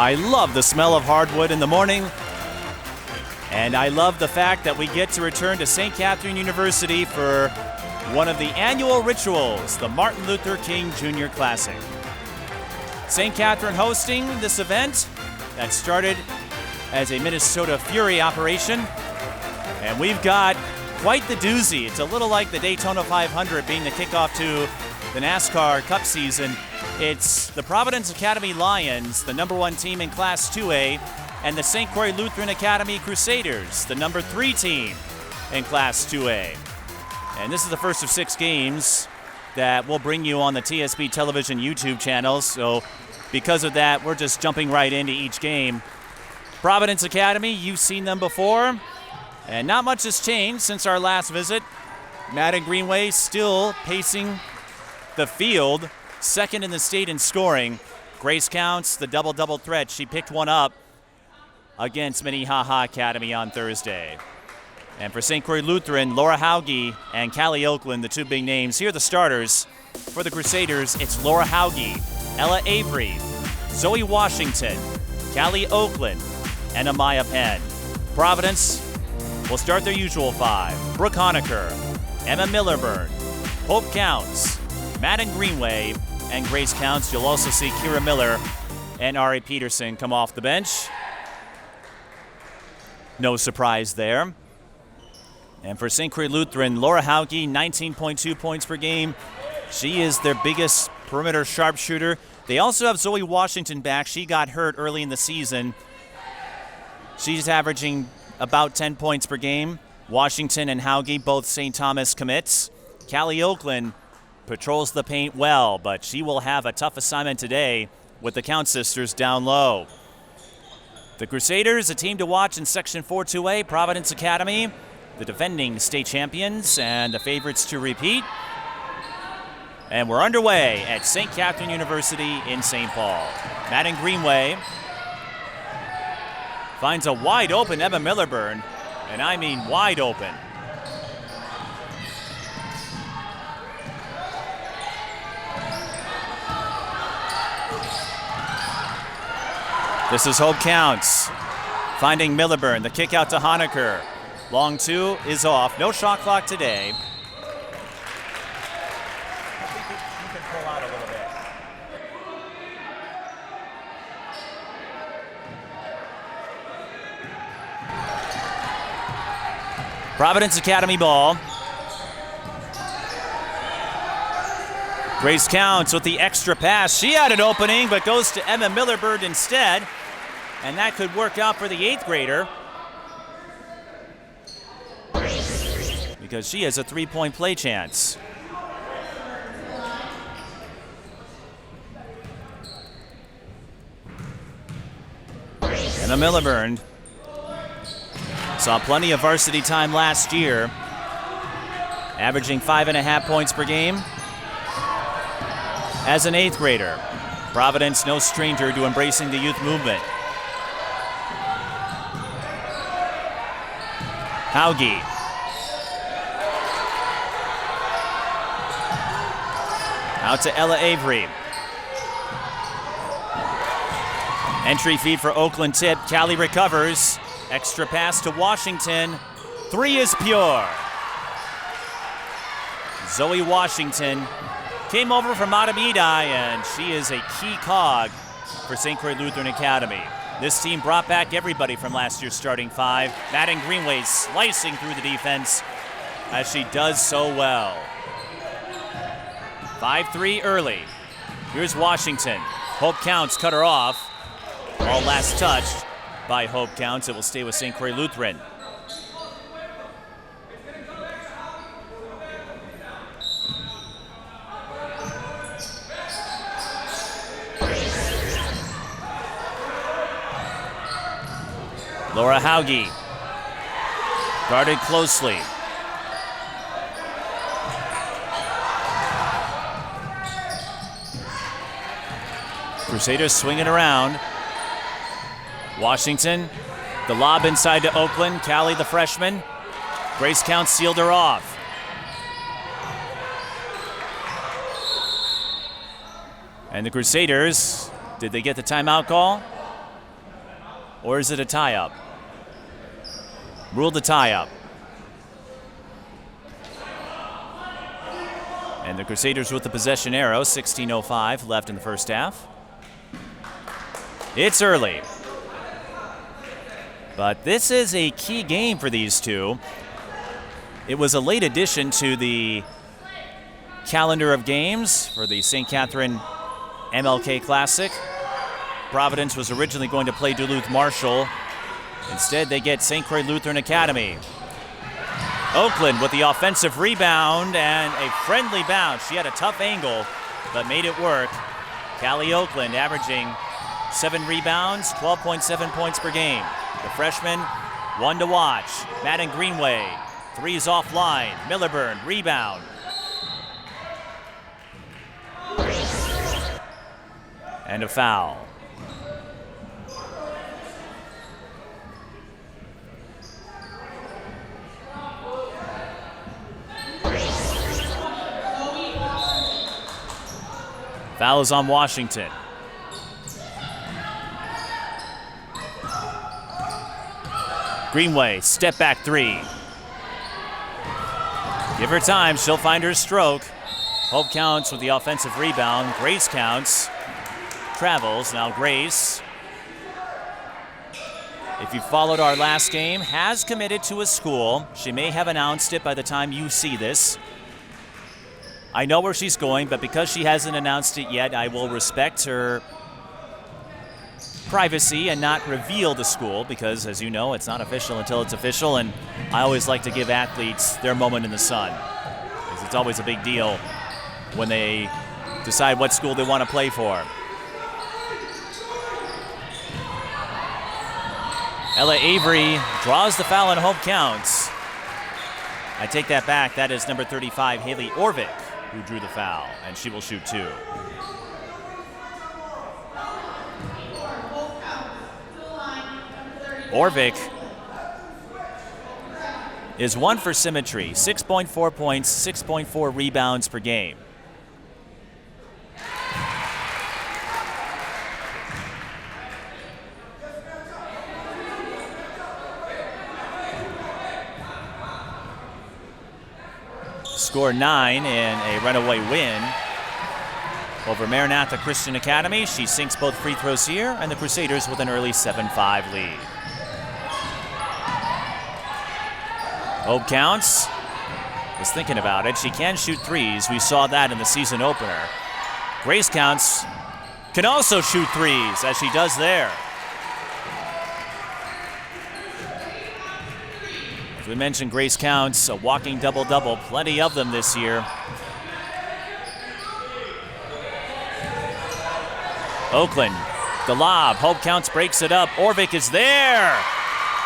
I love the smell of hardwood in the morning, and I love the fact that we get to return to St. Catherine University for one of the annual rituals, the Martin Luther King Jr. Classic. St. Catherine hosting this event that started as a Minnesota Fury operation, and we've got quite the doozy. It's a little like the Daytona 500 being the kickoff to the NASCAR Cup season. It's the Providence Academy Lions, the #1 team in Class 2A, and the St. Croix Lutheran Academy Crusaders, the #3 team in Class 2A. And this is the first of 6 games that we'll bring you on the TSB television YouTube channels. So because of that, we're just jumping right into each game. Providence Academy, you've seen them before, and not much has changed since our last visit. Maddyn Greenway still pacing the field, second in the state in scoring. Grace Counts, the double-double threat. She picked one up against Minnehaha Academy on Thursday. And for St. Croix Lutheran, Laura Hauge and Callie Oakland, the 2 big names. Here are the starters. For the Crusaders, it's Laura Hauge, Ella Avery, Zoe Washington, Callie Oakland, and Amaya Penn. Providence will start their usual 5. Brooke Honecker, Emma Millerburn, Hope Counts, Maddyn Greenway, and Grace Counts. You'll also see Kira Miller and Ari Peterson come off the bench. No surprise there. And for St. Croix Lutheran, Laura Hauge, 19.2 points per game. She is their biggest perimeter sharpshooter. They also have Zoe Washington back. She got hurt early in the season. She's averaging about 10 points per game. Washington and Hauge, both St. Thomas commits. Callie Oakland patrols the paint well, but she will have a tough assignment today with the Count sisters down low. The Crusaders, a team to watch in Section 4-2A, Providence Academy, the defending state champions and the favorites to repeat. And we're underway at St. Catherine University in St. Paul. Maddyn Greenway finds a wide open Emma Millerburn, and I mean wide open. This is Hope Counts finding Millerburn. The kick out to Honecker. Long 2 is off. No shot clock today. You can pull out a little bit. Providence Academy ball. Grace Counts with the extra pass. She had an opening, but goes to Emma Millerburn instead. And that could work out for the 8th grader, because she has a 3-point play chance. Emma Millerburn saw plenty of varsity time last year, averaging 5.5 points per game as an 8th grader. Providence, no stranger to embracing the youth movement. Hauge. Out to Ella Avery. Entry feed for Oakland tip. Callie recovers. Extra pass to Washington. 3 is pure. Zoe Washington came over from Matamidi, and she is a key cog for St. Croix Lutheran Academy. This team brought back everybody from last year's starting 5. Maddyn Greenway slicing through the defense as she does so well. 5-3 early. Here's Washington. Hope Counts cut her off. Ball last touched by Hope Counts. It will stay with St. Croix Lutheran. Laura Hauge guarded closely. Crusaders swinging around. Washington, the lob inside to Oakland. Callie, the freshman. Grace Counts sealed her off. And the Crusaders, did they get the timeout call? Or is it a tie-up? Ruled a tie-up. And the Crusaders with the possession arrow, 16:05 left in the first half. It's early. But this is a key game for these two. It was a late addition to the calendar of games for the St. Catherine MLK Classic. Providence was originally going to play Duluth Marshall. Instead, they get St. Croix Lutheran Academy. Oakland with the offensive rebound and a friendly bounce. She had a tough angle, but made it work. Callie Oakland averaging 7 rebounds, 12.7 points per game. The freshman, one to watch. Maddyn Greenway, 3's offline. Millerburn, rebound. And a foul. Foul is on Washington. Greenway, step back 3. Give her time, she'll find her stroke. Hope Counts with the offensive rebound. Grace Counts. Travels, now Grace. If you followed our last game, has committed to a school. She may have announced it by the time you see this. I know where she's going, but because she hasn't announced it yet, I will respect her privacy and not reveal the school because, as you know, it's not official until it's official, and I always like to give athletes their moment in the sun because it's always a big deal when they decide what school they want to play for. Ella Avery draws the foul and Hope Counts. I take that back. That is number 35, Haley Orvik, who drew the foul, and she will shoot 2. Orvik is 1 for symmetry, 6.4 points, 6.4 rebounds per game. Scored 9 in a runaway win over Maranatha Christian Academy. She sinks both free throws here, and the Crusaders with an early 7-5 lead. Hope Counts is thinking about it. She can shoot 3s. We saw that in the season opener. Grace Counts can also shoot 3s, as she does there. As we mentioned, Grace Counts, a walking double-double, plenty of them this year. Oakland, the lob. Hope Counts breaks it up. Orvik is there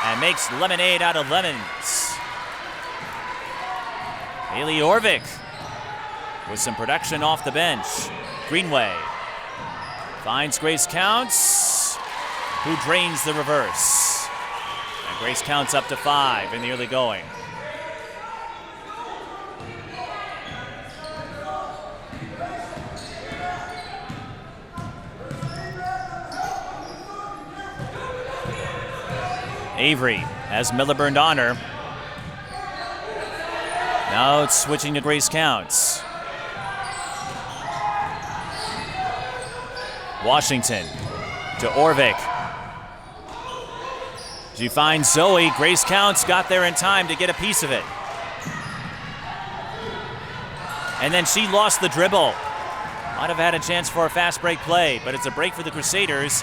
and makes lemonade out of lemons. Haley Orvik with some production off the bench. Greenway finds Grace Counts, who drains the reverse. And Grace Counts up to 5 in the early going. Avery has Millerburn on her. Now it's switching to Grace Counts. Washington to Orvik. She finds Zoe. Grace Counts got there in time to get a piece of it. And then she lost the dribble. Might have had a chance for a fast break play, but it's a break for the Crusaders,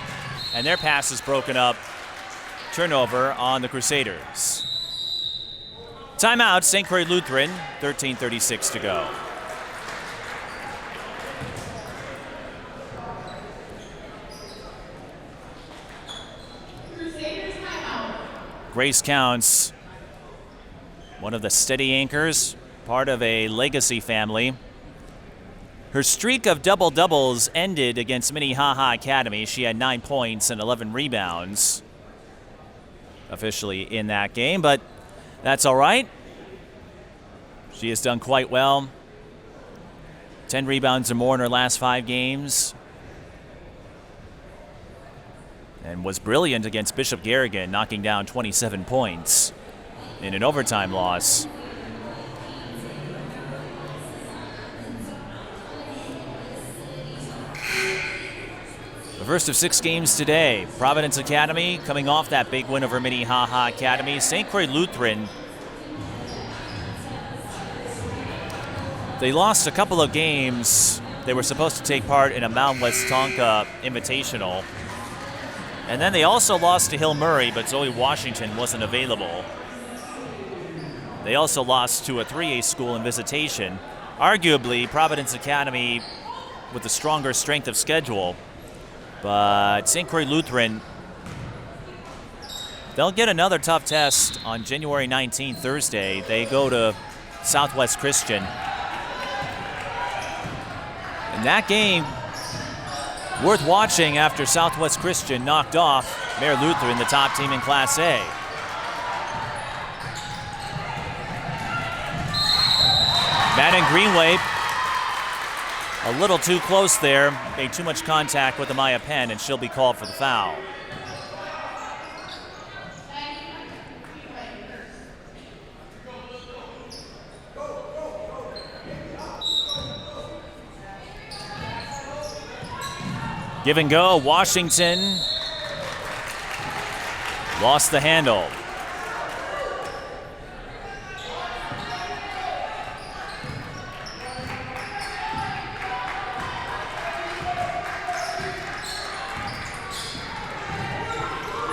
and their pass is broken up. Turnover on the Crusaders. Timeout, St. Croix Lutheran, 13:36 to go. Grace Counts, one of the steady anchors, part of a legacy family. Her streak of double-doubles ended against Minnehaha Academy. She had 9 points and 11 rebounds officially in that game, but that's all right. She has done quite well. 10 rebounds or more in her last 5 games. and was brilliant against Bishop Garrigan, knocking down 27 points in an overtime loss. The first of 6 games today. Providence Academy coming off that big win over Minnehaha Academy. St. Croix Lutheran, they lost a couple of games. They were supposed to take part in a Mount West Tonka Invitational. And then they also lost to Hill Murray, but Zoe Washington wasn't available. They also lost to a 3A school in Visitation. Arguably, Providence Academy with a stronger strength of schedule. But St. Croix Lutheran, they'll get another tough test on January 19th, Thursday. They go to Southwest Christian. And that game, worth watching after Southwest Christian knocked off Mare Lutheran, the top team in Class A. Maddyn Greenway, a little too close there, made too much contact with Amaya Penn, and she'll be called for the foul. Give and go, Washington lost the handle.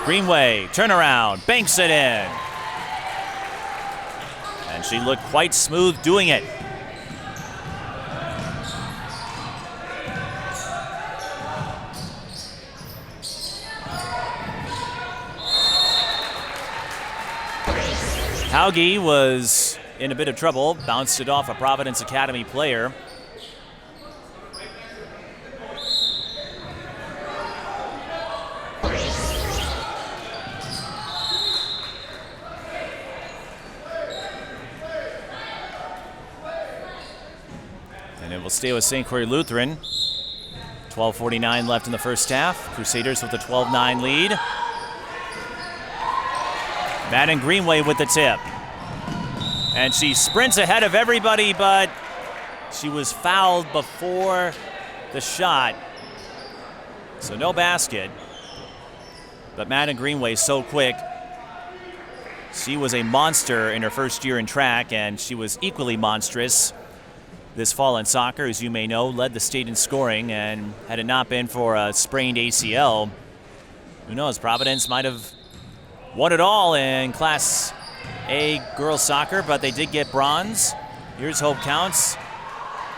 Greenway, turnaround, banks it in. And she looked quite smooth doing it. Hauge was in a bit of trouble, bounced it off a Providence Academy player. And it will stay with St. Croix Lutheran. 12:49 left in the first half. Crusaders with a 12-9 lead. Maddyn Greenway with the tip. And she sprints ahead of everybody, but she was fouled before the shot. So no basket. But Maddyn Greenway so quick. She was a monster in her first year in track, and she was equally monstrous this fall in soccer. As you may know, led the state in scoring, and had it not been for a sprained ACL, who knows, Providence might have won it all in Class A girls soccer, but they did get bronze. Here's Hope Counts.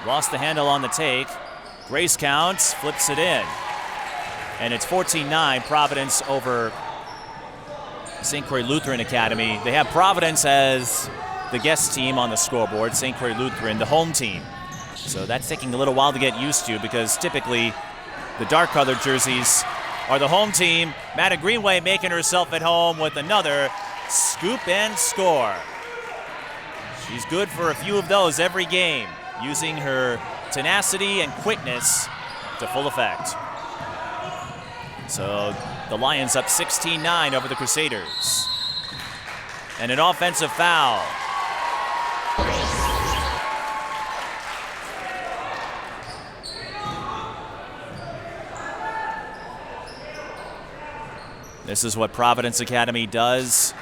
Lost the handle on the take. Grace Counts flips it in. And it's 14-9, Providence over St. Croix Lutheran Academy. They have Providence as the guest team on the scoreboard, St. Croix Lutheran, the home team. So that's taking a little while to get used to, because typically the dark-colored jerseys are the home team. Maddyn Greenway making herself at home with another scoop and score. She's good for a few of those every game, using her tenacity and quickness to full effect. So the Lions up 16-9 over the Crusaders. And an offensive foul. This is what Providence Academy does.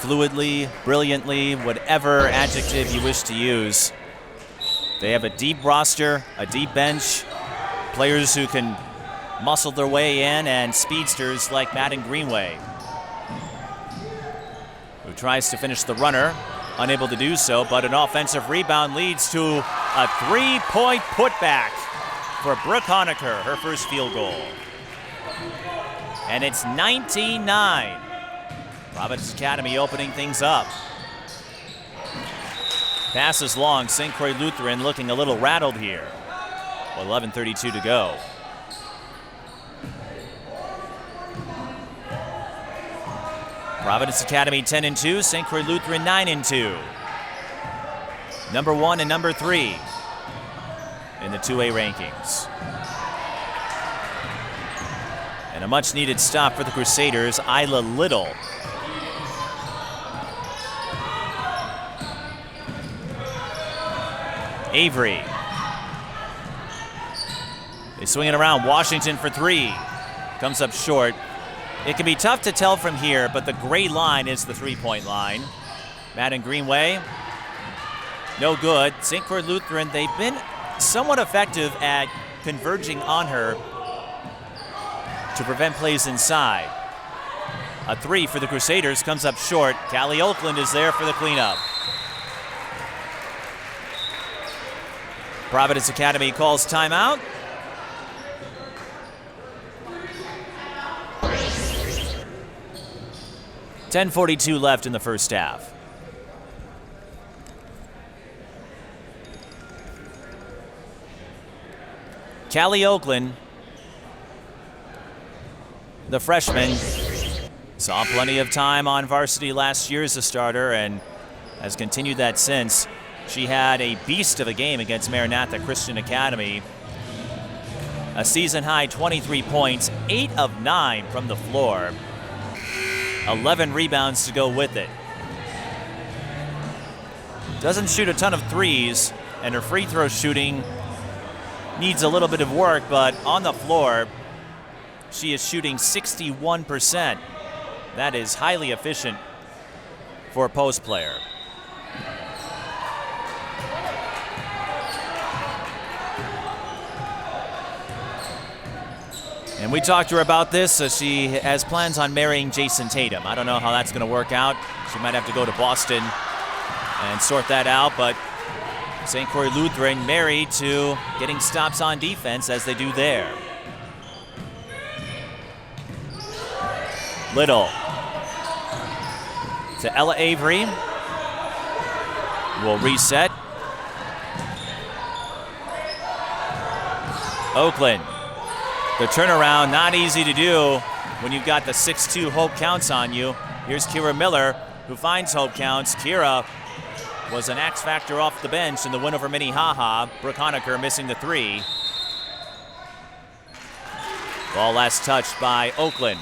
Fluidly, brilliantly, whatever adjective you wish to use. They have a deep roster, a deep bench, players who can muscle their way in, and speedsters like Maddyn Greenway, who tries to finish the runner, unable to do so, but an offensive rebound leads to a three-point putback for Brooke Honecker, her first field goal. And it's 19-9. Providence Academy opening things up. Pass is long. St. Croix Lutheran looking a little rattled here. 11:32 to go. Providence Academy 10-2. St. Croix Lutheran 9-2. Number 1 and number 3 in the 2A rankings. And a much-needed stop for the Crusaders, Isla Little. Avery. They swing it around. Washington for three. Comes up short. It can be tough to tell from here, but the gray line is the three-point line. Maddyn Greenway, no good. St. Croix Lutheran, they've been somewhat effective at converging on her to prevent plays inside. A three for the Crusaders comes up short. Callie Oakland is there for the cleanup. Providence Academy calls timeout. .10:42 left in the first half. Callie Oakland, the freshman, saw plenty of time on varsity last year as a starter and has continued that since. She had a beast of a game against Maranatha Christian Academy. A season-high 23 points, 8 of 9 from the floor. 11 rebounds to go with it. Doesn't shoot a ton of threes, and her free throw shooting needs a little bit of work, but on the floor, she is shooting 61%. That is highly efficient for a post player. And we talked to her about this. She has plans on marrying Jason Tatum. I don't know how that's going to work out. She might have to go to Boston and sort that out, but St. Croix Lutheran married to getting stops on defense as they do there. Little to Ella Avery. Will reset. Oakland. The turnaround, not easy to do when you've got the 6'2" Hope Counts on you. Here's Kira Miller, who finds Hope Counts. Kira was an X factor off the bench in the win over Minnehaha. Brooke Honecker missing the three. Ball last touched by Oakland.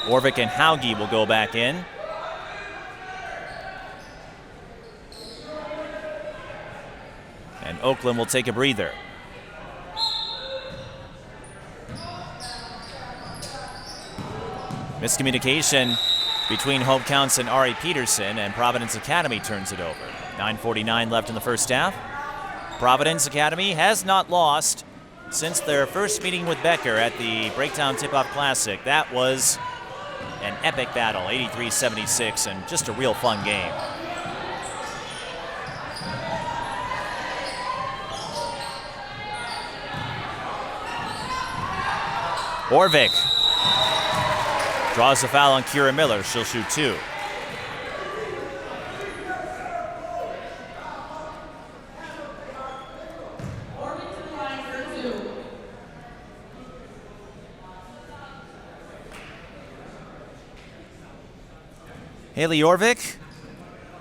Orvik and Hauge will go back in. And Oakland will take a breather. Miscommunication between Hope Counts and Ari Peterson, and Providence Academy turns it over. 9:49 left in the first half. Providence Academy has not lost since their first meeting with Becker at the Breakdown Tip-Off Classic. That was an epic battle, 83-76, and just a real fun game. Orvik draws the foul on Kira Miller. She'll shoot two. Haley Orvik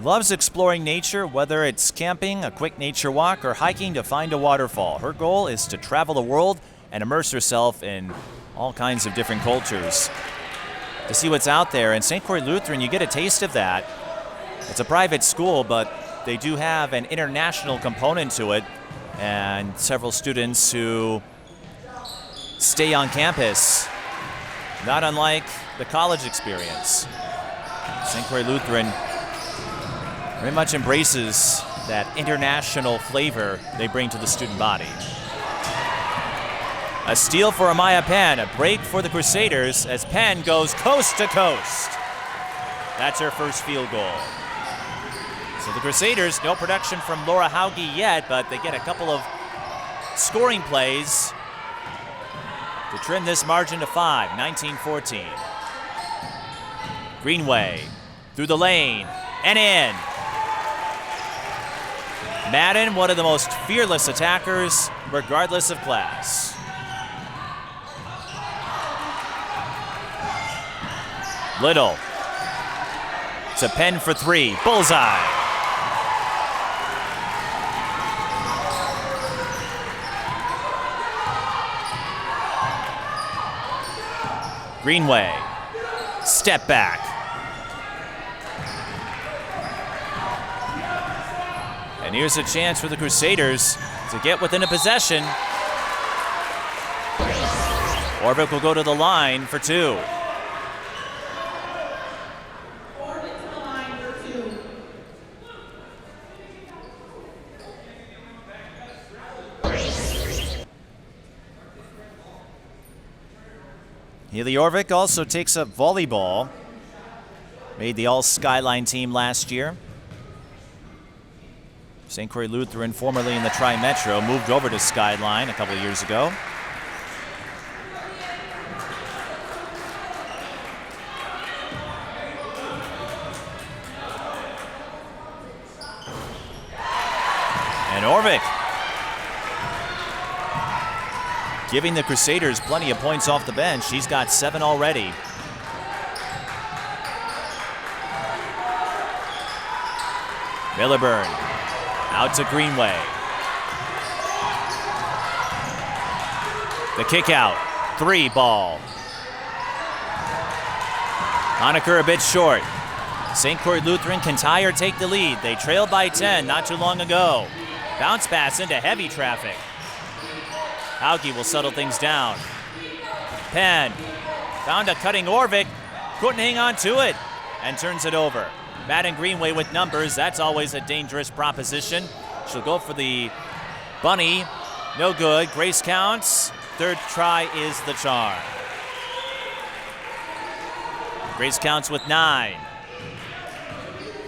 loves exploring nature, whether it's camping, a quick nature walk, or hiking to find a waterfall. Her goal is to travel the world and immerse herself in all kinds of different cultures to see what's out there. And St. Croix Lutheran, you get a taste of that. It's a private school, but they do have an international component to it, and several students who stay on campus, not unlike the college experience. St. Croix Lutheran very much embraces that international flavor they bring to the student body. A steal for Amaya Penn, a break for the Crusaders as Penn goes coast to coast. That's her first field goal. So the Crusaders, no production from Laura Hauge yet, but they get a couple of scoring plays to trim this margin to 5, 19-14. Greenway through the lane and in. Maddyn, one of the most fearless attackers, regardless of class. Little to Penn for three. Bullseye. Greenway, step back. And here's a chance for the Crusaders to get within a possession. Orvik will go to the line for 2. Haley Orvik also takes up volleyball. Made the All-Skyline team last year. St. Croix Lutheran, formerly in the Tri-Metro, moved over to Skyline a couple of years ago. And Orvik giving the Crusaders plenty of points off the bench. She's got 7 already. Millerburn out to Greenway. The kick out, 3 ball. Honaker a bit short. St. Croix Lutheran can tie or take the lead. They trailed by 10 not too long ago. Bounce pass into heavy traffic. Hauge will settle things down. Penn found a cutting Orvik, couldn't hang on to it, and turns it over. Maddyn Greenway with numbers, that's always a dangerous proposition. She'll go for the bunny, no good. Grace counts, 3rd try is the charm. Grace counts with 9.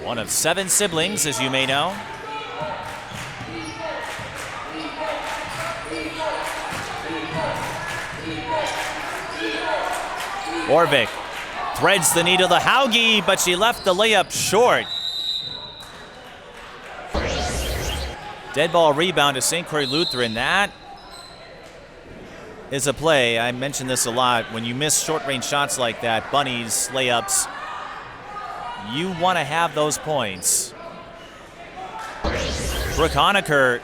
One of 7 siblings, as you may know. Orvik threads the needle to Hauge, but she left the layup short. Dead ball rebound to St. Croix Lutheran. That is a play. I mention this a lot. When you miss short-range shots like that, bunnies, layups, you want to have those points. Brooke Honaker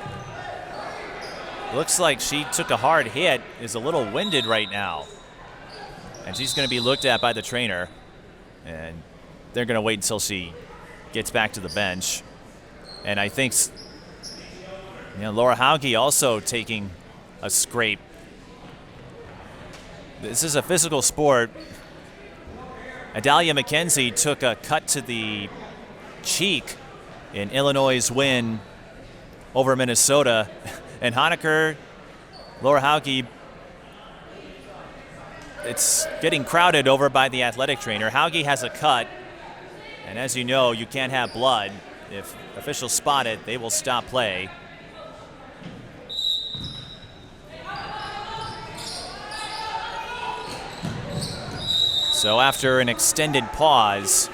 looks like she took a hard hit, is a little winded right now. And she's going to be looked at by the trainer. And they're going to wait until she gets back to the bench. And I think, Laura Hauge also taking a scrape. This is a physical sport. Adalia McKenzie took a cut to the cheek in Illinois' win over Minnesota. And Honaker, Laura Hauge, it's getting crowded over by the athletic trainer. Hauge has a cut, and as you know, you can't have blood. If officials spot it, they will stop play. So after an extended pause,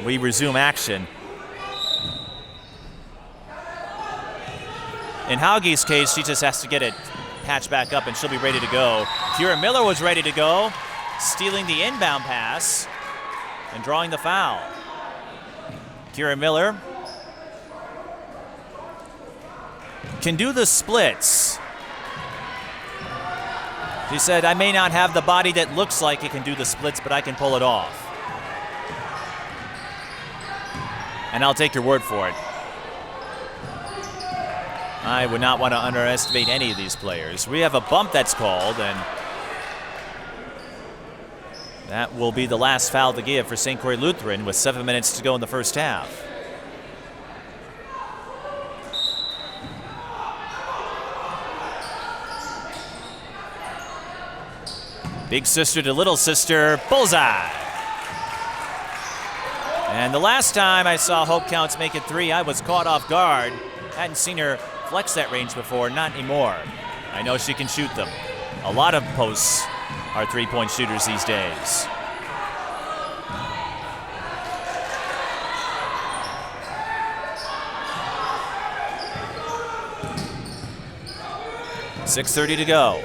we resume action. In Hauge's case, she just has to get it patched back up and she'll be ready to go. Kira Miller was ready to go, stealing the inbound pass and drawing the foul. Kira Miller can do the splits. She said, I may not have the body that looks like it can do the splits, but I can pull it off. And I'll take your word for it. I would not want to underestimate any of these players. We have a bump that's called, and that will be the last foul to give for St. Croix Lutheran with 7 minutes to go in the first half. Big sister to little sister, bullseye. And the last time I saw Hope Counts make it 3, I was caught off guard. Hadn't seen her flex that range before, not anymore. I know she can shoot them. A lot of posts are 3-point shooters these days. .6:30 to go.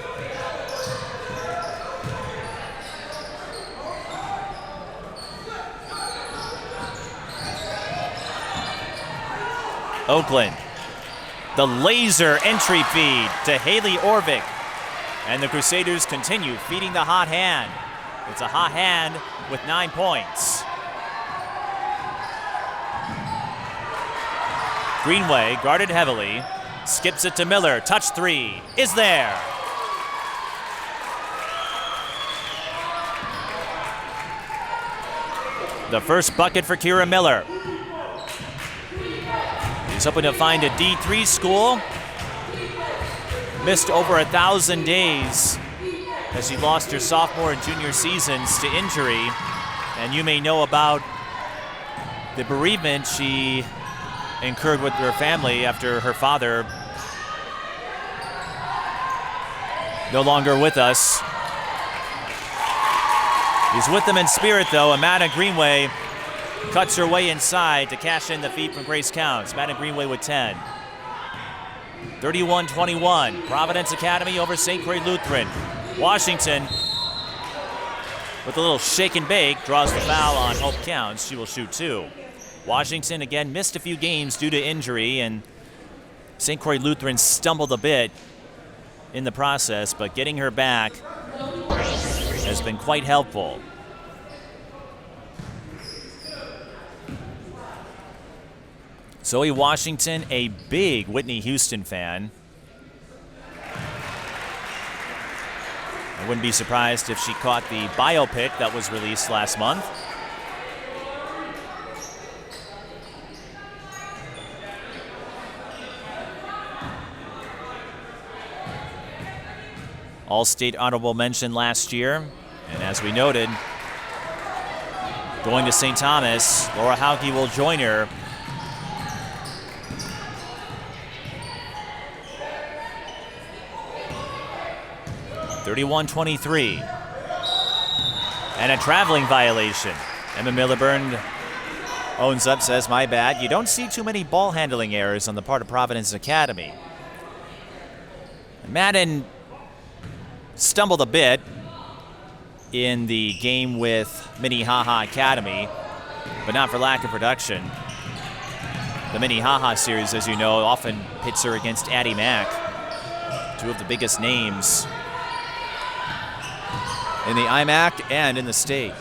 Oakland. The laser entry feed to Haley Orvik. And the Crusaders continue feeding the hot hand. It's a hot hand with 9 points. Greenway guarded heavily, skips it to Miller. Touch three is there. The first bucket for Kira Miller. He's hoping to find a D3 school. Missed over 1,000 days as she lost her sophomore and junior seasons to injury. And you may know about the bereavement she incurred with her family after her father no longer with us. He's with them in spirit, though, and Maddyn Greenway cuts her way inside to cash in the feed from Grace Counts. Maddyn Greenway with 10. 31-21, Providence Academy over St. Croix Lutheran. Washington, with a little shake and bake, draws the foul on Hope Counts. She will shoot 2. Washington, again, missed a few games due to injury, and St. Croix Lutheran stumbled a bit in the process, but getting her back has been quite helpful. Zoe Washington, a big Whitney Houston fan. I wouldn't be surprised if she caught the biopic that was released last month. All-State honorable mention last year, and as we noted, going to St. Thomas, Laura Hauge will join her. (31-23), and a traveling violation. Emma Milburn owns up, says, "My bad." You don't see too many ball handling errors on the part of Providence Academy. Maddyn stumbled a bit in the game with Minnehaha Academy, but not for lack of production. The Minnehaha series, as you know, often pits her against Addie Mack, two of the biggest names in the IMAC and in the state.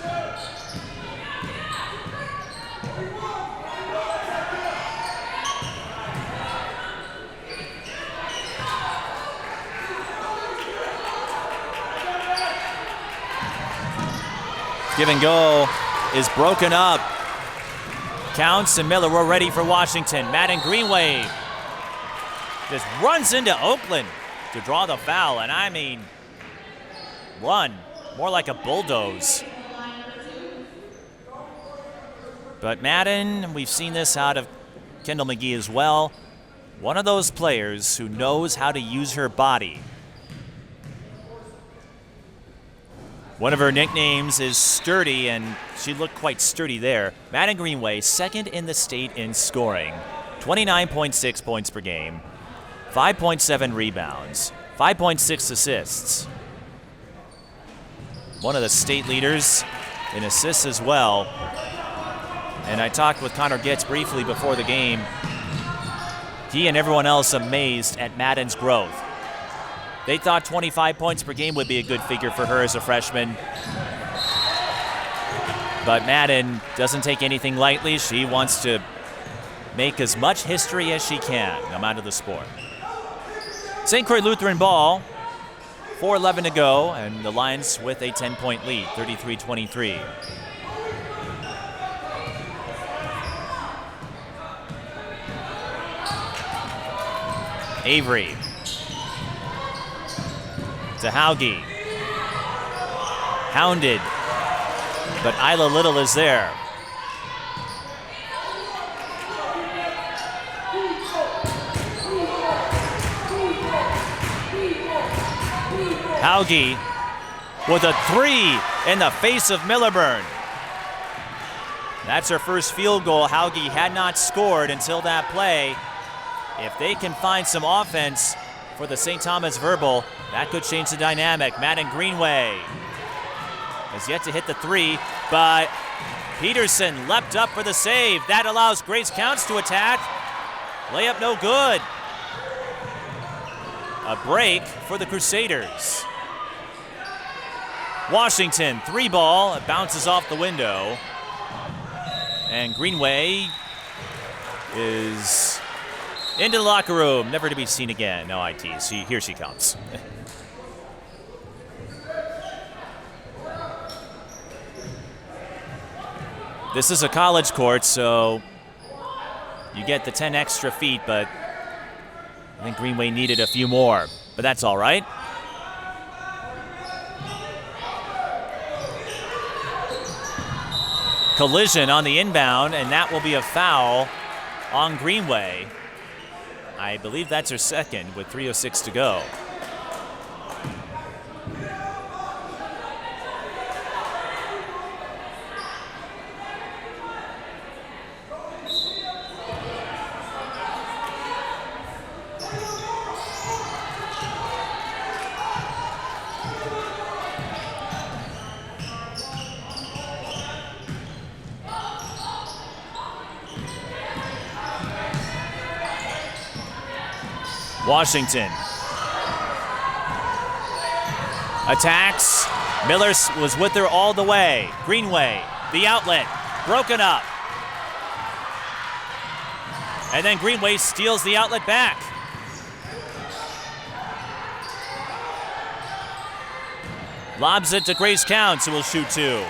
Give and go is broken up. Counts and Miller were ready for Washington. Maddyn Greenway just runs into Oakland to draw the foul, and I mean, run, more like a bulldoze. But Maddyn, we've seen this out of Kendall McGee as well, one of those players who knows how to use her body. One of her nicknames is Sturdy, and she looked quite sturdy there. Maddyn Greenway, second in the state in scoring. 29.6 points per game, 5.7 rebounds, 5.6 assists. One of the state leaders in assists as well. And I talked with Connor Getz briefly before the game. He and everyone else amazed at Maddyn's growth. They thought 25 points per game would be a good figure for her as a freshman. But Maddyn doesn't take anything lightly. She wants to make as much history as she can, no matter the sport. St. Croix Lutheran ball, 4:11 to go, and the Lions with a 10-point lead, 33-23. Avery to Hauge. Hounded, but Isla Little is there. Hauge with a three in the face of Milburn. That's her first field goal. Hauge had not scored until that play. If they can find some offense for the St. Thomas Verbal, that could change the dynamic. Maddyn Greenway has yet to hit the three, but Peterson leapt up for the save. That allows Grace Counts to attack. Layup no good. A break for the Crusaders. Washington, 3-ball. It bounces off the window. And Greenway is into the locker room, never to be seen again. No ITs. Here she comes. This is a college court, so you get the 10 extra feet, but I think Greenway needed a few more, but that's all right. Collision on the inbound, and that will be a foul on Greenway. I believe that's her second with 3:06 to go. Washington attacks. Miller was with her all the way. Greenway, the outlet, broken up. And then Greenway steals the outlet back. Lobs it to Grace Counts, who will shoot 2.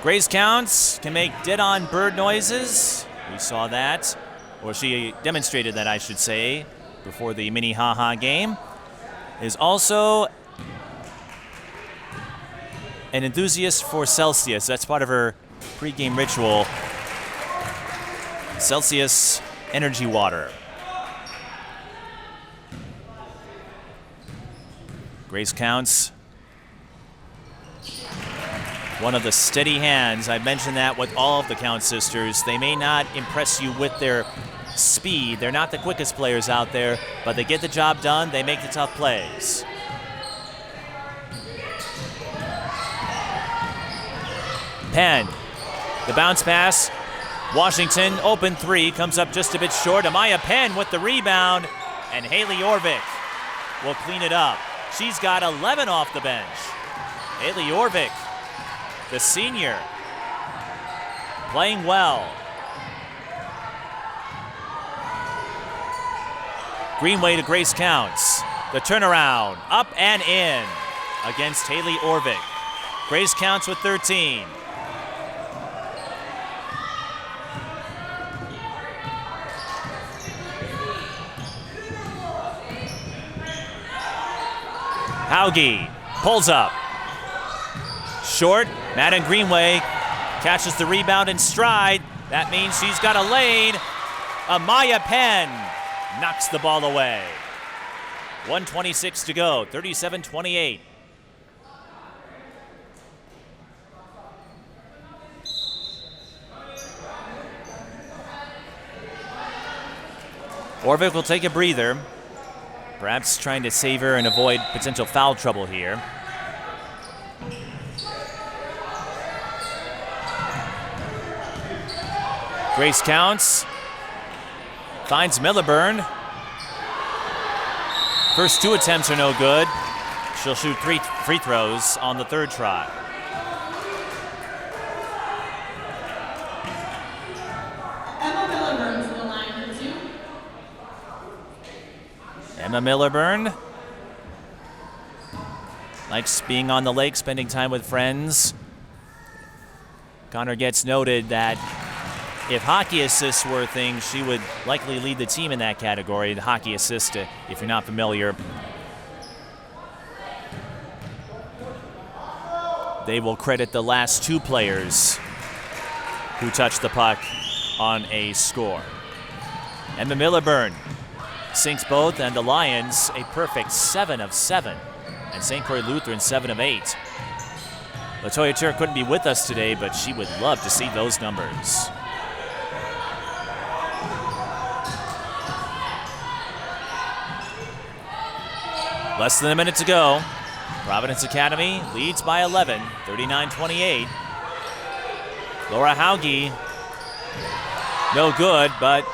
Grace Counts can make dead-on bird noises. We saw that. Or she demonstrated that, I should say, before the mini ha-ha game. Is also an enthusiast for Celsius. That's part of her pregame ritual. Celsius energy water. Grace Counts, one of the steady hands. I mentioned that with all of the Counts sisters. They may not impress you with their speed. They're not the quickest players out there, but they get the job done. They make the tough plays. Penn, the bounce pass. Washington, open 3, comes up just a bit short. Amaya Penn with the rebound, and Haley Orvik will clean it up. She's got 11 off the bench. Haley Orvik, the senior, playing well. Greenway to Grace Counts. The turnaround, up and in against Haley Orvik. Grace Counts with 13. Hauge pulls up. Short, Maddyn Greenway catches the rebound in stride. That means she's got a lane. Amaya Penn knocks the ball away. 1:26 to go, 37-28. Orvik will take a breather, perhaps trying to save her and avoid potential foul trouble here. Grace Counts finds Milliburn. First 2 attempts are no good. She'll shoot 3 free throws on the 3rd try. Emma Milliburn to the line for 2. Emma Milliburn likes being on the lake, spending time with friends. Connor gets noted that if hockey assists were a thing, she would likely lead the team in that category. The hockey assist, if you're not familiar. They will credit the last 2 players who touched the puck on a score. Emma Milliburn sinks both, and the Lions a perfect 7 of 7. And St. Croix Lutheran 7 of 8. LaToya Turk couldn't be with us today, but she would love to see those numbers. Less than a minute to go. Providence Academy leads by 11, 39-28. Laura Hauge, no good, but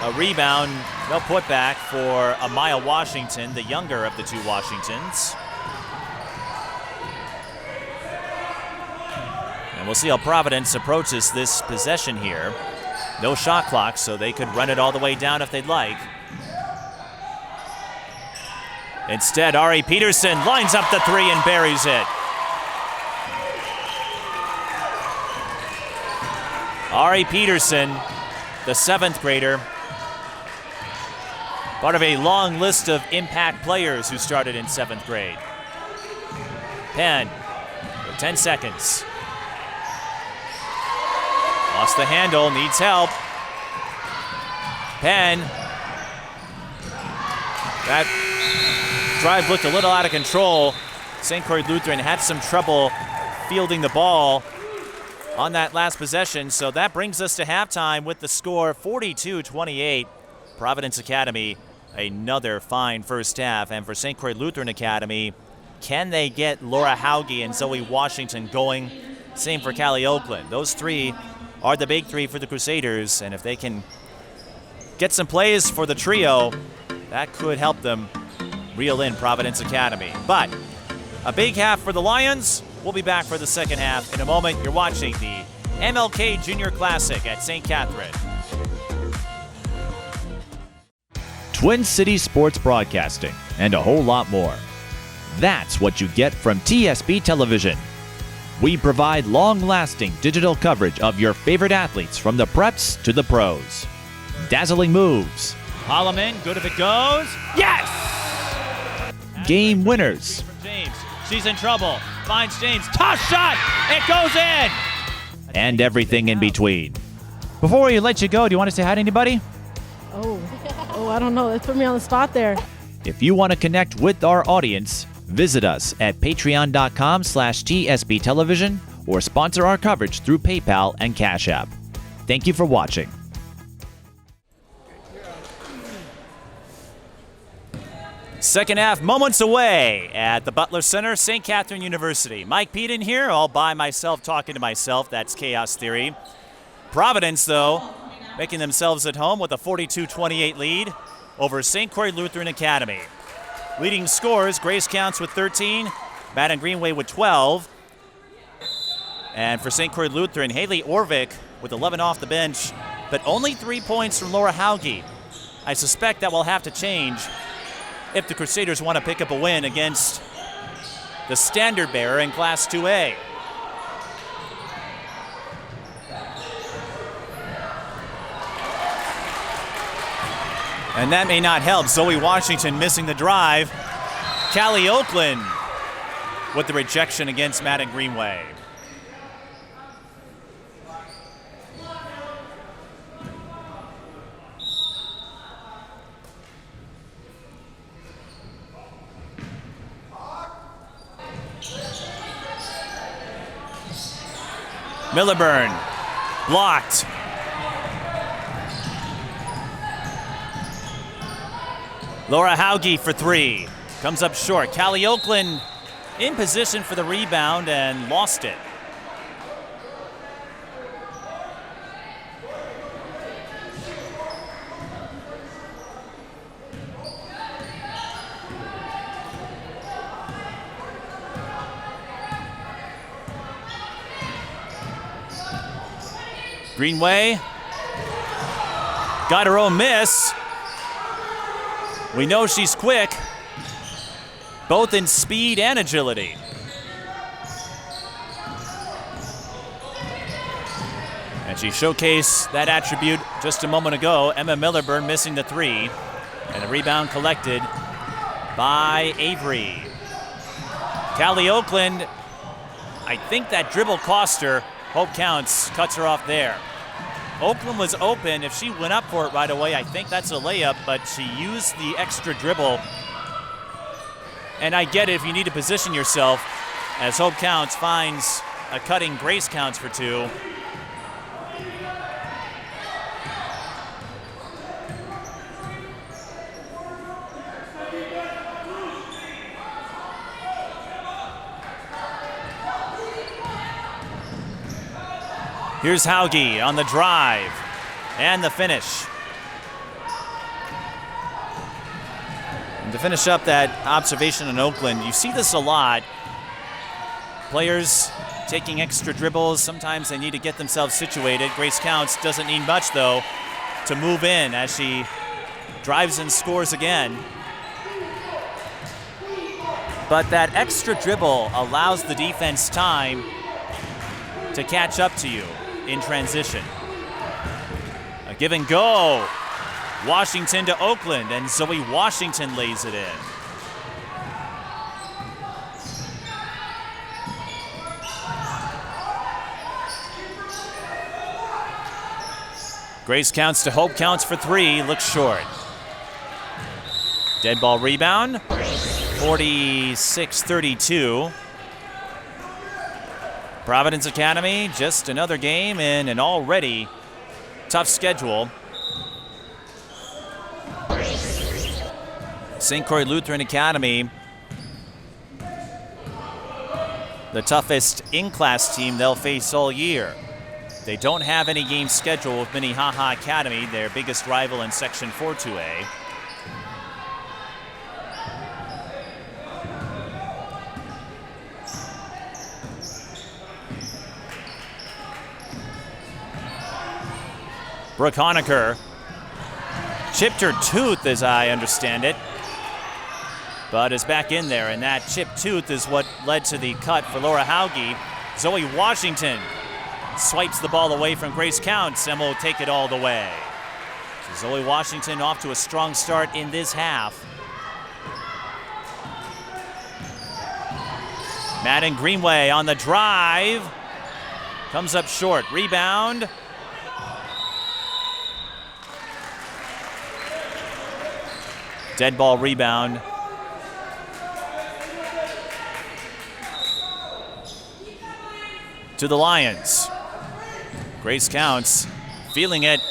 a rebound, no putback for Amaya Washington, the younger of the 2 Washingtons. And we'll see how Providence approaches this possession here. No shot clock, so they could run it all the way down if they'd like. Instead, Ari Peterson lines up the three and buries it. Ari Peterson, the 7th grader, part of a long list of impact players who started in 7th grade. Penn with 10 seconds. Lost the handle, needs help. Penn. That drive looked a little out of control. St. Croix Lutheran had some trouble fielding the ball on that last possession, so that brings us to halftime with the score 42-28. Providence Academy, another fine first half. And for St. Croix Lutheran Academy, can they get Laura Hauge and Zoe Washington going? Same for Callie Oakland. Those three are the big three for the Crusaders, and if they can get some plays for the trio, that could help them reel in Providence Academy. But a big half for the Lions. We'll be back for the second half in a moment. You're watching the MLK Junior Classic at St. Catherine. Twin Cities Sports Broadcasting, and a whole lot more. That's what you get from TSB Television. We provide long-lasting digital coverage of your favorite athletes from the preps to the pros. Dazzling moves. Holloman, good if it goes. Yes! Game winners. From James. She's in trouble. Finds James. Toss shot! It goes in! And everything in between. Before we let you go, do you want to say hi to anybody? Oh, I don't know. Let's put me on the spot there. If you want to connect with our audience, visit us at patreon.com/TSB Television or sponsor our coverage through PayPal and Cash App. Thank you for watching. Second half moments away at the Butler Center, St. Catherine University. Mike Peden here, all by myself, talking to myself. That's chaos theory. Providence, though, making themselves at home with a 42-28 lead over St. Croix Lutheran Academy. Leading scorers, Grace Counts with 13, Maddyn Greenway with 12. And for St. Croix Lutheran, Haley Orvik with 11 off the bench, but only 3 points from Laura Hauge. I suspect that will have to change if the Crusaders want to pick up a win against the standard bearer in Class 2A. And that may not help. Zoe Washington missing the drive. Callie Oakland with the rejection against Maddyn Greenway. Millerburn blocked. Laura Hauge for three. Comes up short. Callie Oakland in position for the rebound and lost it. Greenway got her own miss. We know she's quick, both in speed and agility. And she showcased that attribute just a moment ago. Emma Millerburn missing the three, and a rebound collected by Avery. Callie Oakland, I think that dribble cost her. Hope Counts cuts her off there. Oakland was open. If she went up for it right away, I think that's a layup, but she used the extra dribble. And I get it if you need to position yourself, as Hope Counts finds a cutting Grace Counts for two. Here's Hauge on the drive and the finish. And to finish up that observation in Oakland, you see this a lot. Players taking extra dribbles. Sometimes they need to get themselves situated. Grace Counts doesn't need much, though, to move in as she drives and scores again. But that extra dribble allows the defense time to catch up to you in transition. A give and go. Washington to Oakland, and Zoe Washington lays it in. Grace Counts to Hope Counts for three, looks short. Dead ball rebound, 46-32. Providence Academy, just another game in an already tough schedule. St. Croix Lutheran Academy, the toughest in-class team they'll face all year. They don't have any games scheduled with Minnehaha Academy, their biggest rival in Section 4-2A. Brooke Honecker chipped her tooth, as I understand it, but is back in there, and that chipped tooth is what led to the cut for Laura Hauge. Zoe Washington swipes the ball away from Grace Counts and will take it all the way. So Zoe Washington off to a strong start in this half. Maddyn Greenway on the drive. Comes up short. Rebound. Dead ball rebound. To the Lions. Grace Counts feeling it,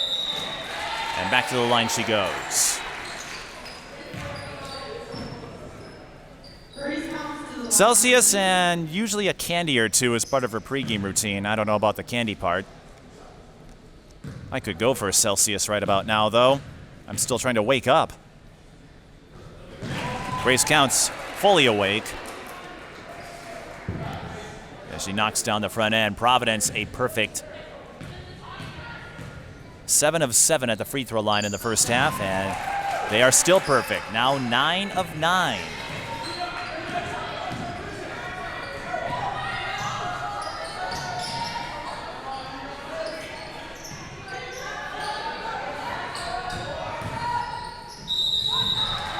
and back to the line she goes. Celsius and usually a candy or two as part of her pregame routine. I don't know about the candy part. I could go for a Celsius right about now, though. I'm still trying to wake up. Grace Counts fully awake. As she knocks down the front end. Providence a perfect 7 of 7 at the free throw line in the first half, and they are still perfect. Now 9 of 9.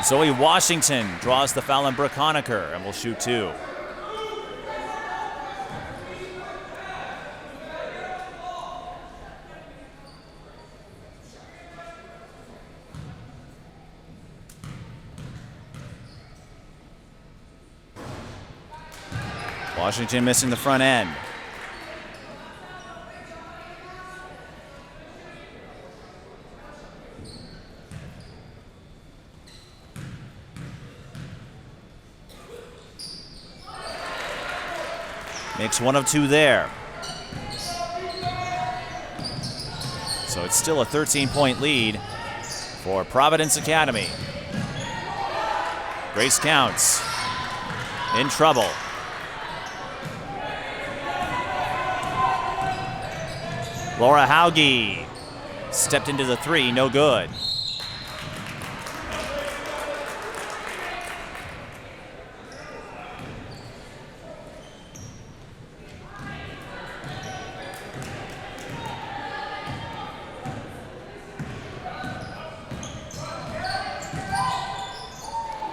Zoe Washington draws the foul on Brooke Honecker and will shoot two. Washington missing the front end. Makes 1 of 2 there. So it's still a 13-point lead for Providence Academy. Grace Counts in trouble. Laura Hauge stepped into the three, no good.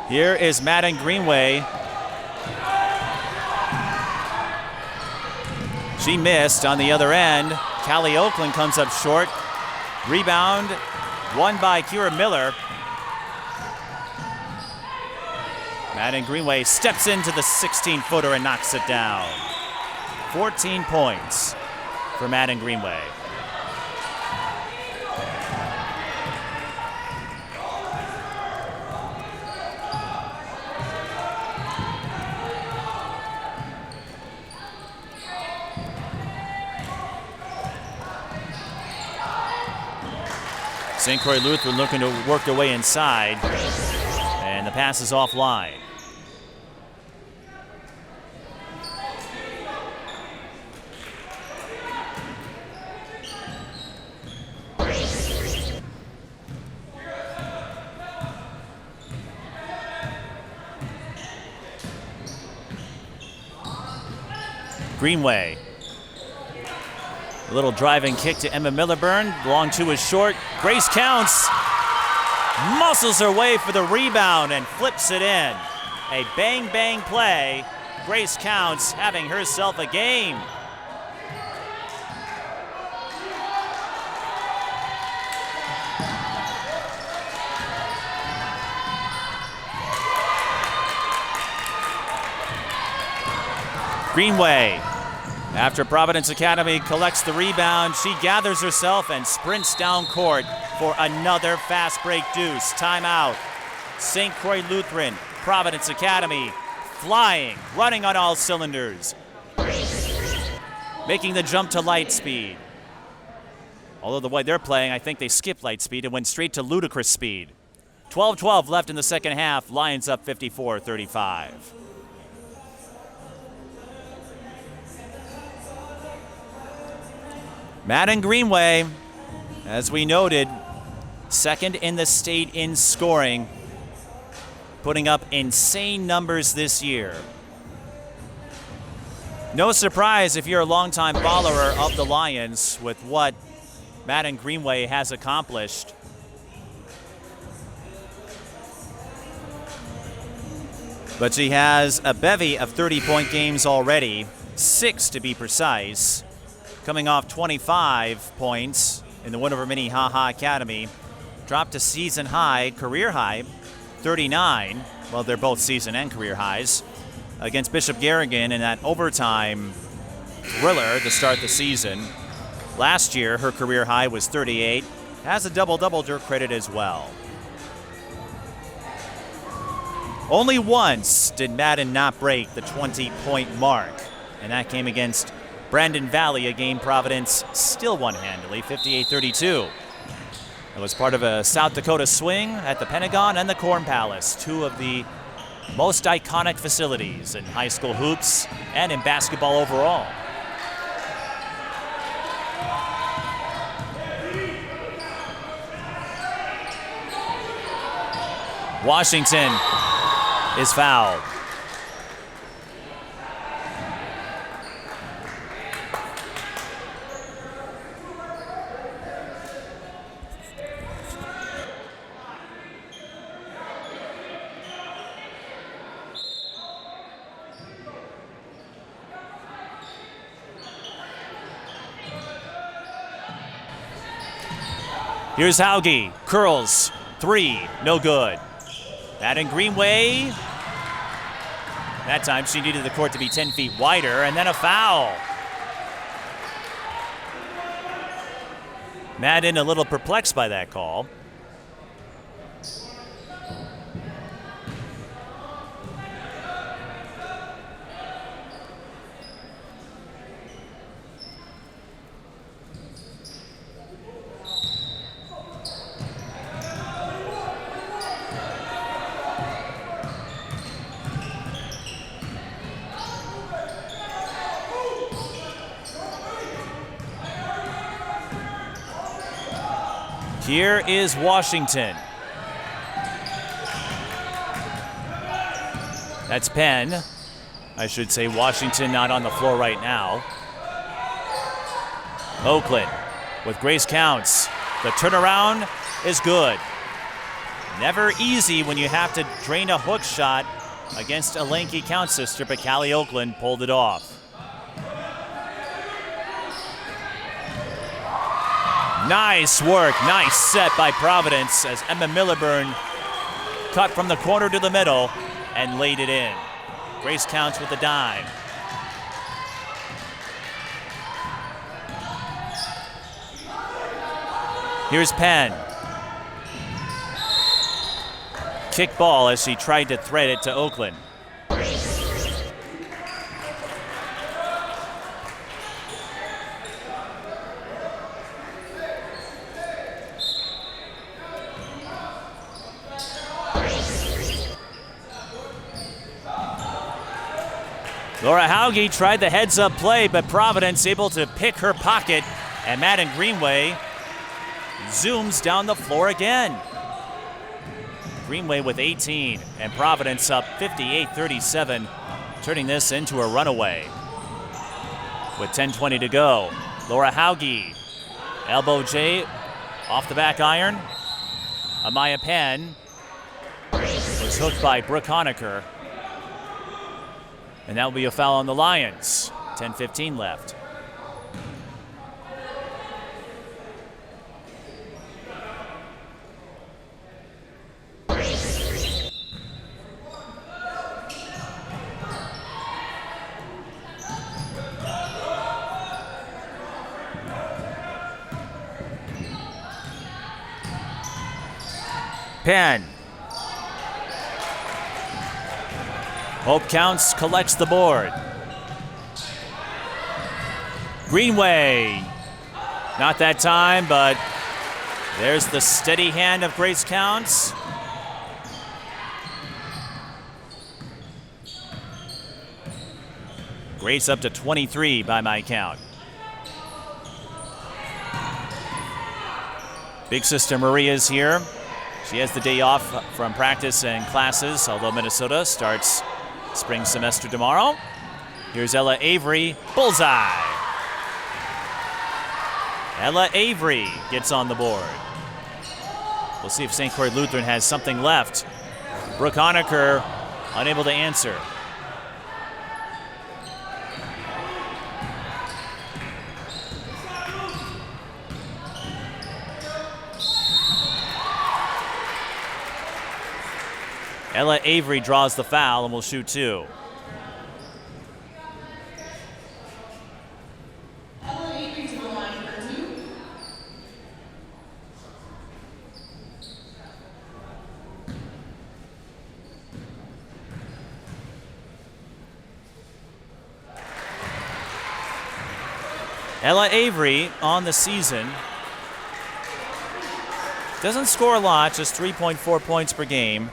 Here is Maddyn Greenway. She missed on the other end. Callie Oakland comes up short. Rebound, won by Kira Miller. Maddyn Greenway steps into the 16-footer and knocks it down. 14 points for Maddyn Greenway. St. Croix Lutheran looking to work their way inside, and the pass is offline. Greenway. A little driving kick to Emma Millerburn. Long two is short. Grace Counts muscles her way for the rebound and flips it in. A bang-bang play. Grace Counts having herself a game. Greenway, after Providence Academy collects the rebound, she gathers herself and sprints down court for another fast break deuce. Timeout. St. Croix Lutheran, Providence Academy, flying, running on all cylinders, making the jump to light speed. Although the way they're playing, I think they skip light speed and went straight to ludicrous speed. 12-12 left in the second half. Lions up 54-35. Maddyn Greenway, as we noted, second in the state in scoring, putting up insane numbers this year. No surprise if you're a longtime follower of the Lions with what Maddyn Greenway has accomplished. But she has a bevy of 30-point games already, 6 to be precise, coming off 25 points in the win over Minnehaha Academy. Dropped to season high, career high, 39. Well, they're both season and career highs against Bishop Garrigan in that overtime thriller to start the season. Last year, her career high was 38. Has a double-double to her credit as well. Only once did Maddyn not break the 20-point mark, and that came against Brandon Valley, a game Providence still won handily, 58-32. It was part of a South Dakota swing at the Pentagon and the Corn Palace, two of the most iconic facilities in high school hoops and in basketball overall. Washington is fouled. Here's Hauge, curls, three, no good. Maddyn Greenway, that time she needed the court to be 10 feet wider, and then a foul. Maddyn a little perplexed by that call. Here is Washington. That's Penn. I should say Washington not on the floor right now. Oakland with Grace Counts. The turnaround is good. Never easy when you have to drain a hook shot against a lanky Count sister, but Callie Oakland pulled it off. Nice work, nice set by Providence as Emma Millerburn cut from the corner to the middle and laid it in. Grace Counts with the dime. Here's Penn. Kick ball as she tried to thread it to Oakland. Laura Hauge tried the heads-up play, but Providence able to pick her pocket, and Maddyn Greenway zooms down the floor again. Greenway with 18, and Providence up 58-37, turning this into a runaway. with 10:20 to go. Laura Hauge, elbow J, off the back iron. Amaya Penn was hooked by Brooke Honecker. And that will be a foul on the Lions. 10:15 left. Penn. Hope Counts collects the board. Greenway. Not that time, but there's the steady hand of Grace Counts. Grace up to 23 by my count. Big sister Maria's here. She has the day off from practice and classes, although Minnesota starts spring semester tomorrow. Here's Ella Avery, bullseye. Ella Avery gets on the board. We'll see if St. Croix Lutheran has something left. Brooke Honecker unable to answer. Ella Avery draws the foul and will shoot two. Ella Avery to the line for two. Ella Avery on the season doesn't score a lot, just 3.4 points per game.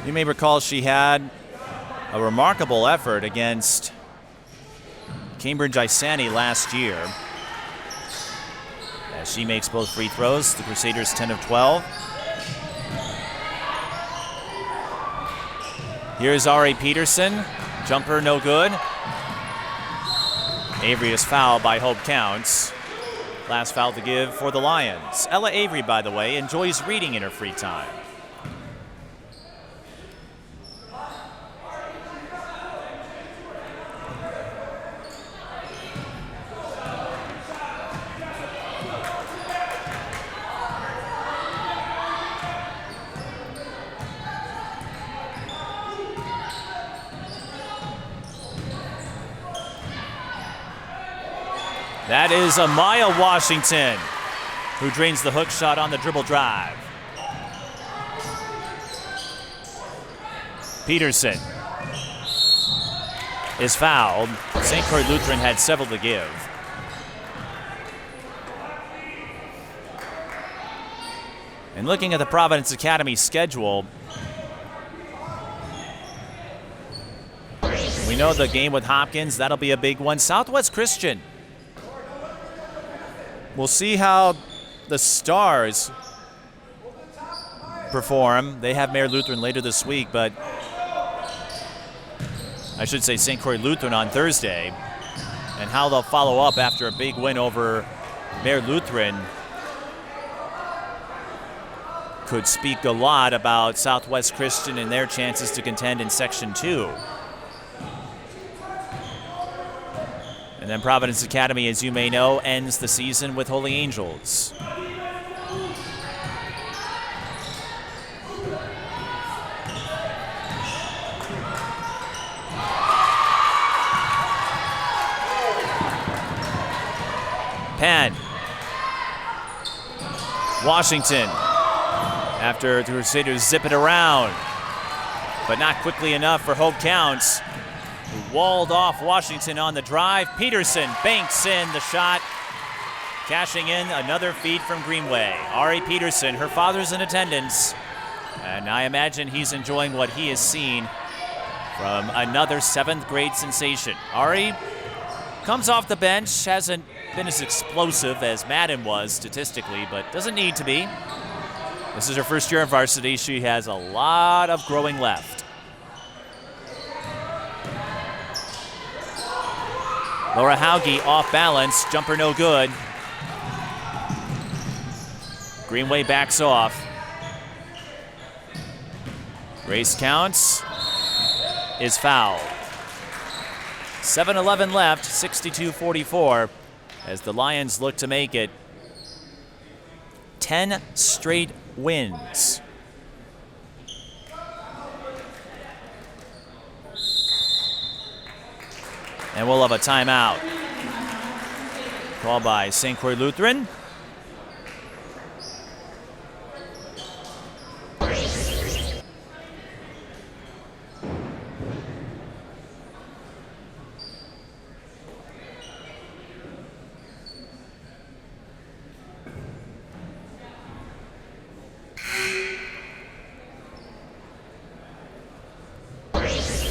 You may recall she had a remarkable effort against Cambridge Isani last year. As she makes both free throws, the Crusaders 10 of 12. Here's Ari Peterson, jumper no good. Avery is fouled by Hope Counts. Last foul to give for the Lions. Ella Avery, by the way, enjoys reading in her free time. That is Amaya Washington, who drains the hook shot on the dribble drive. Peterson is fouled. St. Croix Lutheran had several to give. And looking at the Providence Academy schedule, we know the game with Hopkins, that'll be a big one. Southwest Christian. We'll see how the Stars perform. They have Mayor Lutheran later this week, but I should say St. Croix Lutheran on Thursday. And how they'll follow up after a big win over Mayor Lutheran could speak a lot about Southwest Christian and their chances to contend in Section 2. And then Providence Academy, as you may know, ends the season with Holy Angels. Penn. Washington. After the Crusaders zip it around. But not quickly enough for Hope Counts, who walled off Washington on the drive. Peterson banks in the shot, cashing in another feed from Greenway. Ari Peterson, her father's in attendance, and I imagine he's enjoying what he has seen from another 7th grade sensation. Ari comes off the bench, hasn't been as explosive as Maddyn was statistically, but doesn't need to be. This is her first year in varsity. She has a lot of growing left. Laura Hauge off balance, jumper no good. Greenway backs off. Race counts is fouled. 7:11 left, 62-44, as the Lions look to make it 10 straight wins. And we'll have a timeout called by St. Croix Lutheran.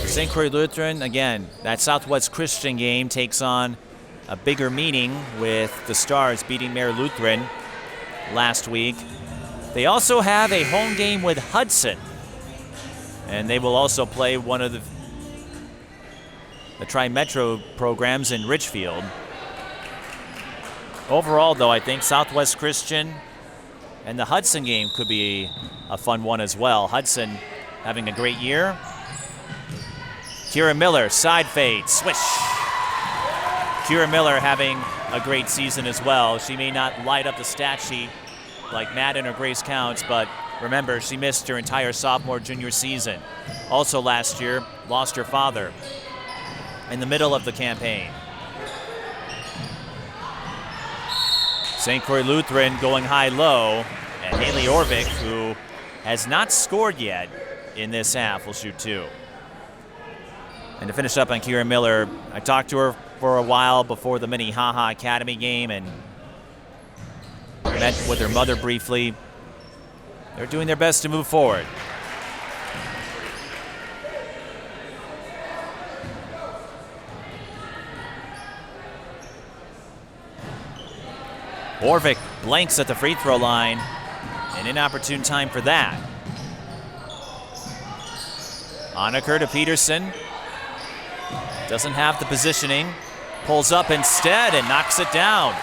St. Croix Lutheran, again, that Southwest Christian game takes on a bigger meaning with the Stars beating Mare Lutheran last week. They also have a home game with Hudson, and they will also play one of the Tri-Metro programs in Richfield. Overall, though, I think Southwest Christian and the Hudson game could be a fun one as well. Hudson having a great year. Kira Miller, side fade, swish. Kira Miller having a great season as well. She may not light up the stat sheet like Maddyn or Grace Counts, but remember, she missed her entire sophomore, junior season. Also last year, lost her father in the middle of the campaign. St. Croix Lutheran going high-low, and Haley Orvik, who has not scored yet in this half, will shoot two. And to finish up on Kira Miller, I talked to her for a while before the Minnehaha Academy game and met with her mother briefly. They're doing their best to move forward. Orvik blanks at the free throw line. An inopportune time for that. Honaker to Peterson. Doesn't have the positioning. Pulls up instead and knocks it down.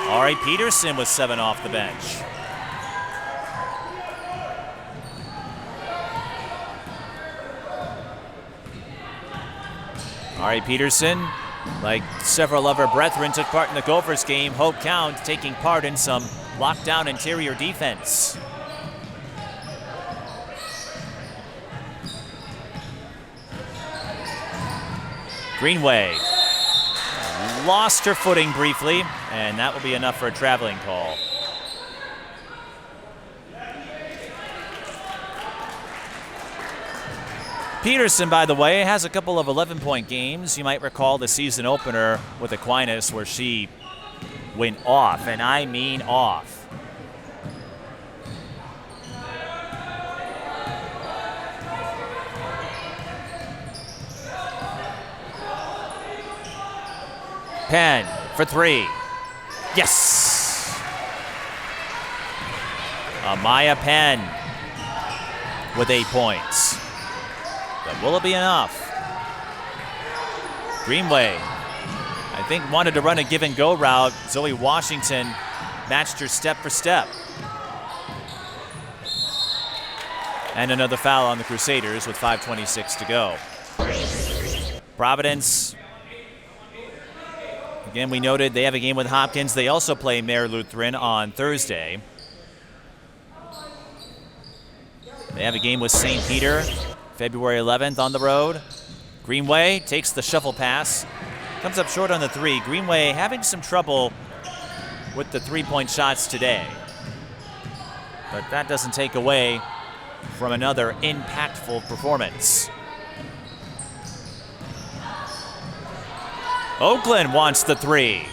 Ari Peterson with 7 off the bench. Ari Peterson, like several of her brethren, took part in the Gophers game. Hope Count taking part in some lockdown interior defense. Greenway lost her footing briefly, and that will be enough for a traveling call. Peterson, by the way, has a couple of 11-point games. You might recall the season opener with Aquinas where she went off, and I mean off. Penn for 3. Yes! Amaya Penn with 8 points. But will it be enough? Greenway, I think, wanted to run a give and go route. Zoe Washington matched her step for step. And another foul on the Crusaders with 5:26 to go. Providence, again, we noted they have a game with Hopkins. They also play Mare Lutheran on Thursday. They have a game with St. Peter, February 11th on the road. Greenway takes the shuffle pass. Comes up short on the 3. Greenway having some trouble with the 3-point shots today. But that doesn't take away from another impactful performance. Oakland wants the 3.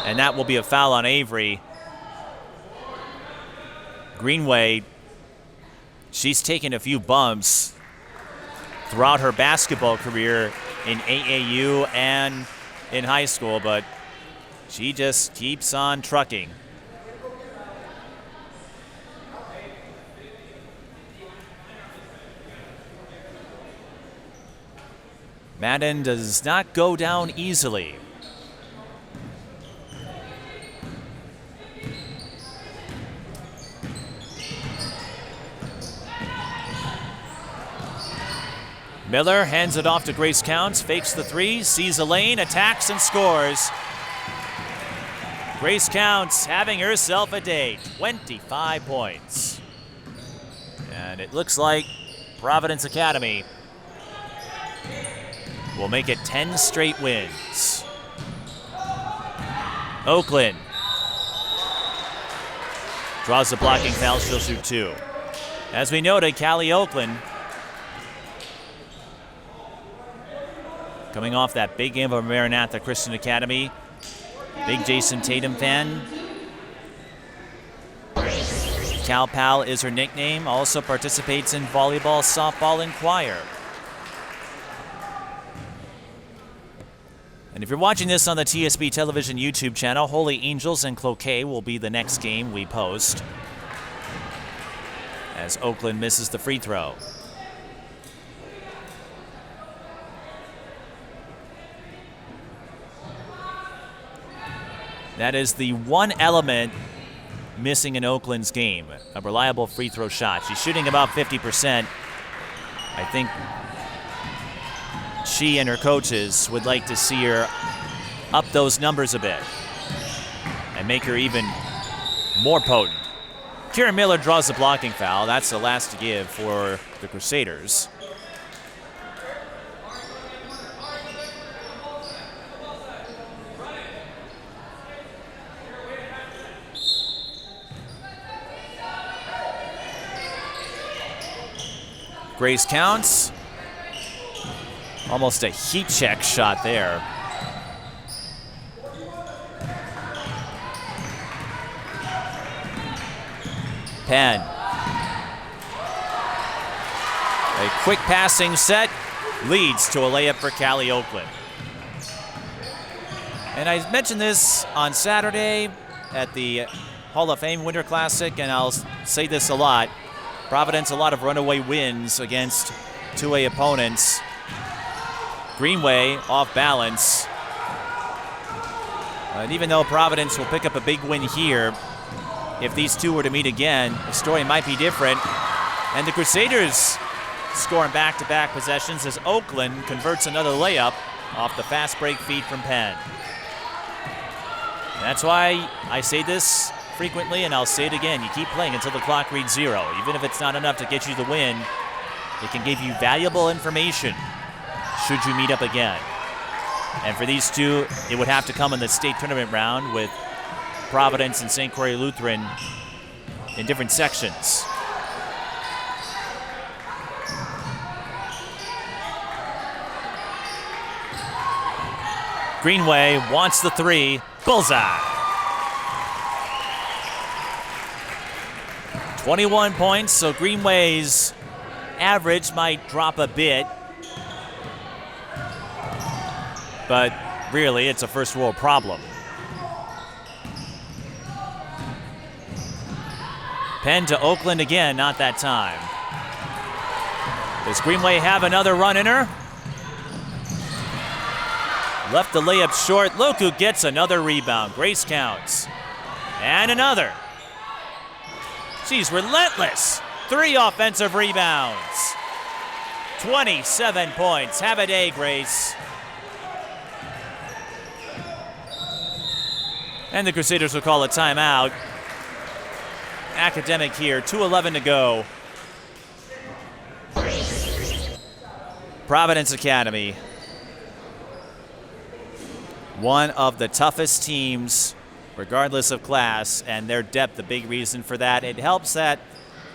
And that will be a foul on Avery. Greenway, she's taken a few bumps throughout her basketball career in AAU and in high school, but she just keeps on trucking. Maddyn does not go down easily. Miller hands it off to Grace Counts, fakes the three, sees a lane, attacks and scores. Grace Counts having herself a day, 25 points. And it looks like Providence Academy will make it 10 straight wins. Oakland draws the blocking foul, she'll shoot 2. As we noted, Callie Oakland coming off that big game of Maranatha Christian Academy. Big Jason Tatum fan. Cal Pal is her nickname. Also participates in volleyball, softball, and choir. And if you're watching this on the TSB Television YouTube channel, Holy Angels and Cloquet will be the next game we post, as Oakland misses the free throw. That is the one element missing in Oakland's game, a reliable free throw shot. She's shooting about 50%. I think she and her coaches would like to see her up those numbers a bit and make her even more potent. Kieran Miller draws the blocking foul. That's the last to give for the Crusaders. Grace Counts. Almost a heat check shot there. Penn. A quick passing set leads to a layup for Callie Oakland. And I mentioned this on Saturday at the Hall of Fame Winter Classic, and I'll say this a lot. Providence, a lot of runaway wins against 2A opponents. Greenway off balance. And even though Providence will pick up a big win here, if these two were to meet again, the story might be different. And the Crusaders scoring back-to-back possessions as Oakland converts another layup off the fast break feed from Penn. And that's why I say this frequently, and I'll say it again. You keep playing until the clock reads 0. Even if it's not enough to get you the win, it can give you valuable information should you meet up again. And for these two, it would have to come in the state tournament round with Providence and St. Croix Lutheran in different sections. Greenway wants the three. Bullseye. 21 points, so Greenway's average might drop a bit. But really, it's a first world problem. Penn to Oakland again, not that time. Does Greenway have another run in her? Left the layup short. Loku gets another rebound. Grace Counts. And another. She's relentless. 3 offensive rebounds. 27 points. Have a day, Grace. And the Crusaders will call a timeout. Academic here, 2:11 to go. Providence Academy, one of the toughest teams, regardless of class, and their depth, a big reason for that. It helps that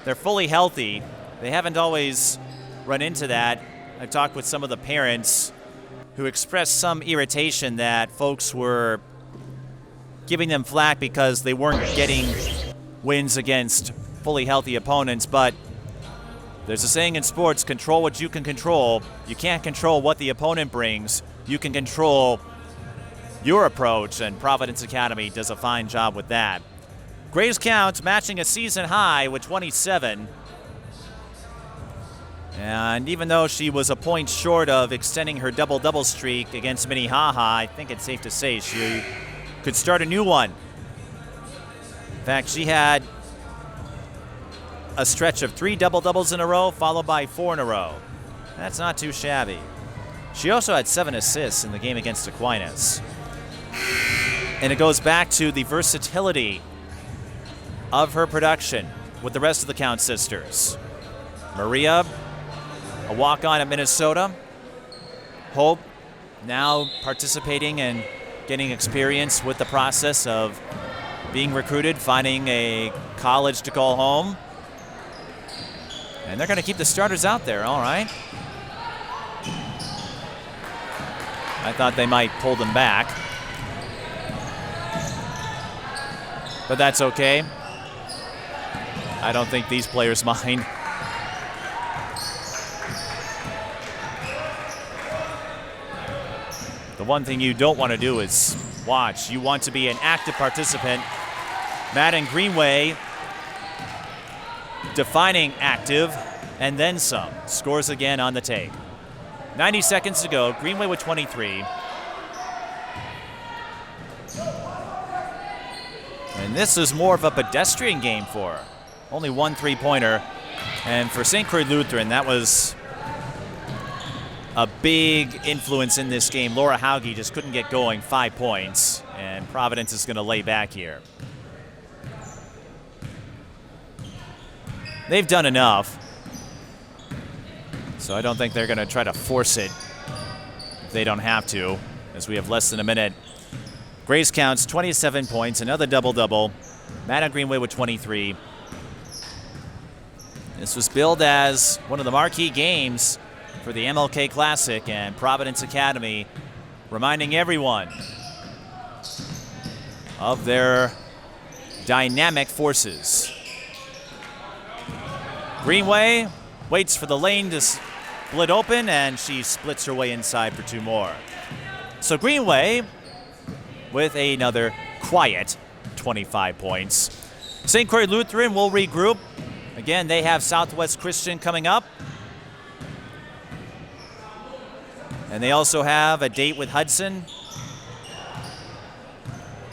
they're fully healthy. They haven't always run into that. I talked with some of the parents who expressed some irritation that folks were giving them flack because they weren't getting wins against fully healthy opponents. But there's a saying in sports, control what you can control. You can't control what the opponent brings. You can control your approach, and Providence Academy does a fine job with that. Grace Counts matching a season high with 27. And even though she was a point short of extending her double-double streak against Minnehaha, I think it's safe to say she could start a new one. In fact, she had a stretch of 3 double-doubles in a row, followed by 4 in a row. That's not too shabby. She also had 7 assists in the game against Aquinas. And it goes back to the versatility of her production with the rest of the Count sisters. Maria, a walk-on at Minnesota. Hope now participating and getting experience with the process of being recruited, finding a college to call home. And they're going to keep the starters out there, all right. I thought they might pull them back. But that's okay. I don't think these players mind. The one thing you don't want to do is watch. You want to be an active participant. Maddyn Greenway defining active and then some. Scores again on the take. 90 seconds to go. Greenway with 23. And this is more of a pedestrian game for her. Only 1 3-pointer. And for St. Croix Lutheran, that was a big influence in this game. Laura Hauge just couldn't get going. 5 points. And Providence is going to lay back here. They've done enough. So I don't think they're going to try to force it if they don't have to, as we have less than a minute. Grace Counts 27 points, another double-double. Maddyn Greenway with 23. This was billed as one of the marquee games for the MLK Classic, and Providence Academy reminding everyone of their dynamic forces. Greenway waits for the lane to split open, and she splits her way inside for 2 more. So Greenway with another quiet 25 points. St. Croix Lutheran will regroup. Again, they have Southwest Christian coming up. And they also have a date with Hudson.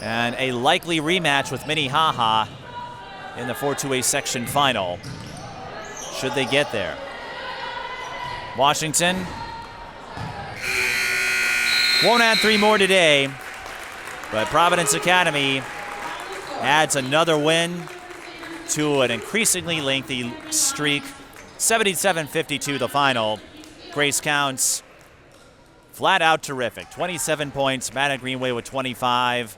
And a likely rematch with Minnehaha in the 4-2A section final, should they get there. Washington won't add 3 more today, but Providence Academy adds another win to an increasingly lengthy streak. 77-52 the final. Grace Counts flat out terrific. 27 points, Maddyn Greenway with 25.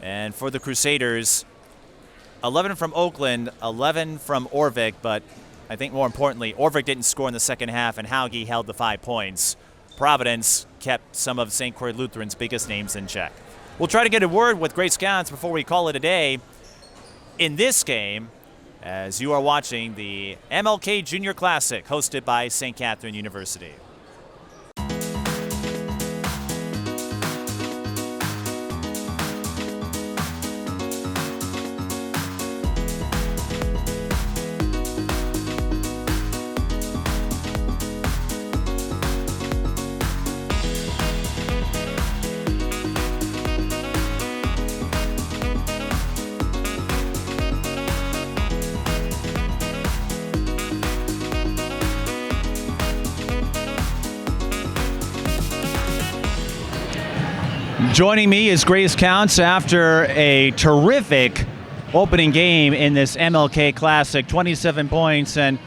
And for the Crusaders, 11 from Oakland, 11 from Orvik, but I think more importantly, Orvik didn't score in the second half, and Hauge held the 5 points. Providence kept some of St. Croix Lutheran's biggest names in check. We'll try to get a word with Grace Counts before we call it a day in this game, as you are watching the MLK Junior Classic hosted by St. Catherine University. Joining me is Grace Counts after a terrific opening game in this MLK Classic, 27 points, and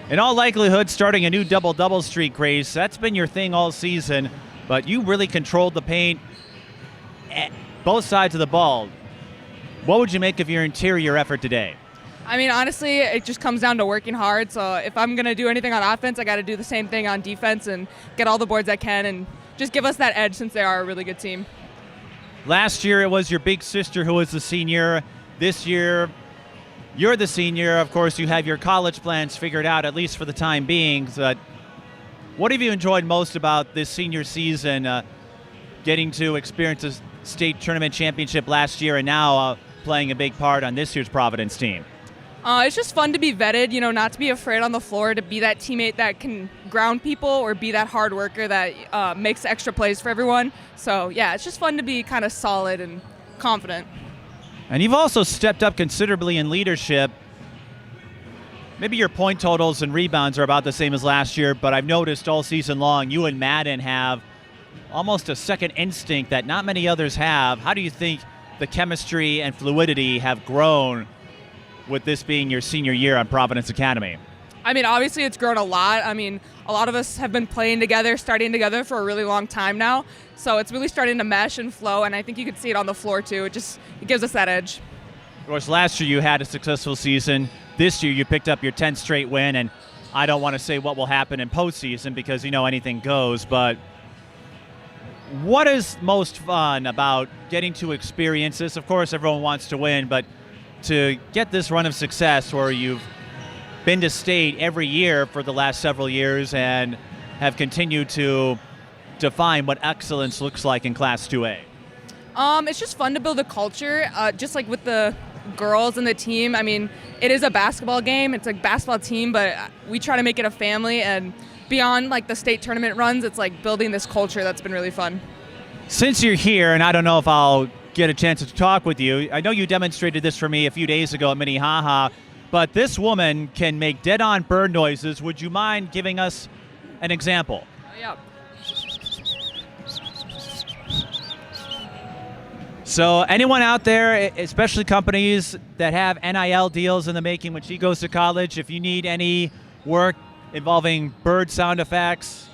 in all likelihood starting a new double-double streak, Grace. That's been your thing all season, but you really controlled the paint at both sides of the ball. What would you make of your interior effort today? I mean, honestly, it just comes down to working hard, so if I'm going to do anything on offense, I got to do the same thing on defense and get all the boards I can and just give us that edge since they are a really good team. Last year it was your big sister who was the senior. This year you're the senior. Of course, you have your college plans figured out, at least for the time being. But what have you enjoyed most about this senior season, getting to experience a state tournament championship last year and now playing a big part on this year's Providence team? It's just fun to be vetted, not to be afraid on the floor, to be that teammate that can ground people or be that hard worker that makes extra plays for everyone. So, yeah, it's just fun to be kind of solid and confident. And you've also stepped up considerably in leadership. Maybe your point totals and rebounds are about the same as last year, but I've noticed all season long you and Maddyn have almost a second instinct that not many others have. How do you think the chemistry and fluidity have grown with this being your senior year on Providence Academy? I mean, obviously it's grown a lot. I mean, a lot of us have been playing together, starting together for a really long time now. So it's really starting to mesh and flow, and I think you can see it on the floor too. It gives us that edge. Of course, last year you had a successful season. This year you picked up your 10th straight win, and I don't want to say what will happen in postseason because anything goes, but what is most fun about getting to experience this? Of course, everyone wants to win, but to get this run of success where you've been to state every year for the last several years and have continued to define what excellence looks like in Class 2A? It's just fun to build a culture, just like with the girls and the team. I mean, it is a basketball game. It's a basketball team, but we try to make it a family, and beyond like the state tournament runs, it's like building this culture that's been really fun. Since you're here, and I don't know if I'll get a chance to talk with you, I know you demonstrated this for me a few days ago at Minnehaha, but this woman can make dead-on bird noises. Would you mind giving us an example? Yeah. So anyone out there, especially companies that have NIL deals in the making when she goes to college, if you need any work involving bird sound effects,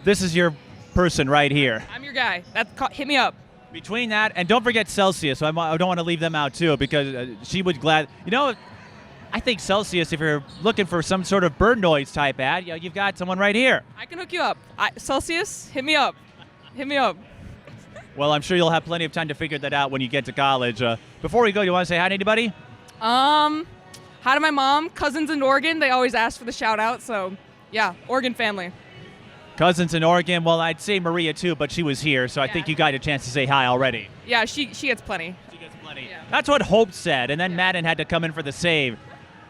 this is your person right here. I'm your guy. Hit me up. Between that, and don't forget Celsius. So I don't want to leave them out too, because she would I think Celsius, if you're looking for some sort of bird noise type ad, you've got someone right here. I can hook you up. Celsius, hit me up. Hit me up. Well, I'm sure you'll have plenty of time to figure that out when you get to college. Before we go, you want to say hi to anybody? Hi to my mom, cousins in Oregon. They always ask for the shout out. So, yeah, Oregon family. Cousins in Oregon. Well, I'd say Maria too, but she was here, so I think you got a chance to say hi already. Yeah, she gets plenty. She gets plenty. Yeah. That's what Hope said, and then Maddyn had to come in for the save.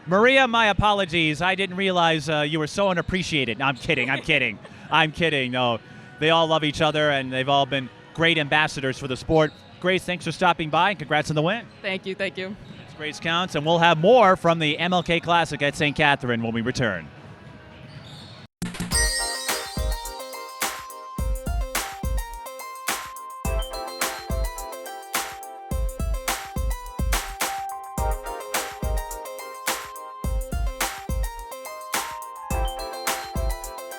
Maria, my apologies. I didn't realize you were so unappreciated. No, I'm kidding. I'm kidding. No, they all love each other, and they've all been great ambassadors for the sport. Grace, thanks for stopping by, and congrats on the win. Thank you. It's Grace Counts, and we'll have more from the MLK Classic at St. Catherine when we return.